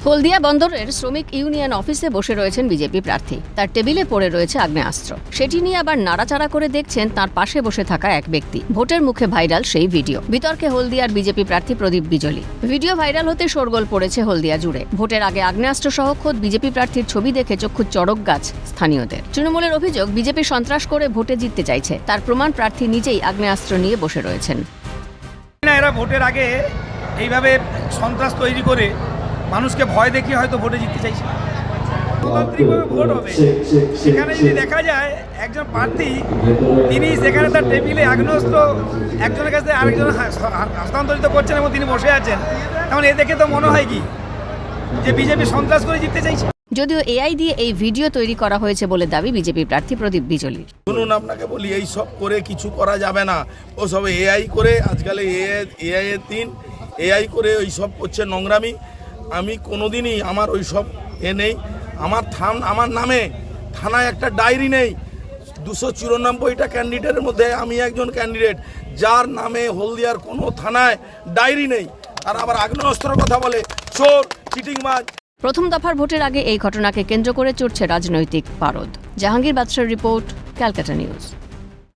হলদিয়া বন্দরের শ্রমিক ইউনিয়ন অফিসে বসে রয়েছেন বিজেপি প্রার্থী। তার টেবিলে পড়ে রয়েছে আগ্নেয়াস্ত্র। সেটি নিয়ে আবার নাড়াচাড়া করে দেখছেন তার পাশে বসে থাকা এক ব্যক্তি। ভোটের মুখে ভাইরাল সেই ভিডিও। বিতর্কে হলদিয়ার বিজেপি প্রার্থী প্রদীপ বিজলি। ভিডিও ভাইরাল হতে শোরগোল পড়েছে হলদিয়া জুড়ে। ভোটের আগে আগ্নেয়াস্ত্র সহ খোদ বিজেপি প্রার্থীর ছবি দেখে চক্ষু চড়ক গাছ স্থানীয়দের। তৃণমূলের অভিযোগ, বিজেপি সন্ত্রাস করে ভোটে জিততে চাইছে। তার প্রমাণ প্রার্থী নিজেই আগ্নেয়াস্ত্র নিয়ে বসে রয়েছেন। এরা ভোটের আগে এইভাবে সন্ত্রাস তৈরি করে মানুষকে ভয় দেখিয়ে হয়তো ভোটে জিততে চাইছে। গণতান্ত্রিকভাবে ভোট হবে, সেখানে যদি দেখা যায় একজন প্রার্থী তিনি সেখানে তার টেবিলে আগ্নেয়াস্ত্র একজনের কাছে আরেকজন হস্তান্তরিত করছেন এবং তিনি বসে আছেন, তেমন এ দেখে তো মনে হয় কি যে বিজেপি সন্ত্রাস করে জিততে চাইছে। যদিও এআই দিয়ে এই ভিডিও তৈরি করা হয়েছে বলে দাবি বিজেপি প্রার্থী প্রদীপ বিজলির। শুনুন, আপনাকে বলি, এই সব করে কিছু করা যাবে না। ও সব এআই করে, আজকাল এআই এর দিন, এআই করে ওই সব করছে নোংরামি। আমি কোনোদিনই আমার ওই সব নেই। আমার নামে থানায় একটা ডায়েরি নেই। 294টা ক্যান্ডিডেটের মধ্যে আমি একজন ক্যান্ডিডেট যার নামে হলদিয়ার কোনো থানায় ডায়েরি নেই। আর আবার আগ্নেয়াস্ত্রের কথা বলে, চোর, চিটিংবাজ। প্রথম দফার ভোটের আগে এই ঘটনাকে কেন্দ্র করে চড়ছে রাজনৈতিক পারদ। জাহাঙ্গীর বাদশার রিপোর্ট, ক্যালকাটা নিউজ।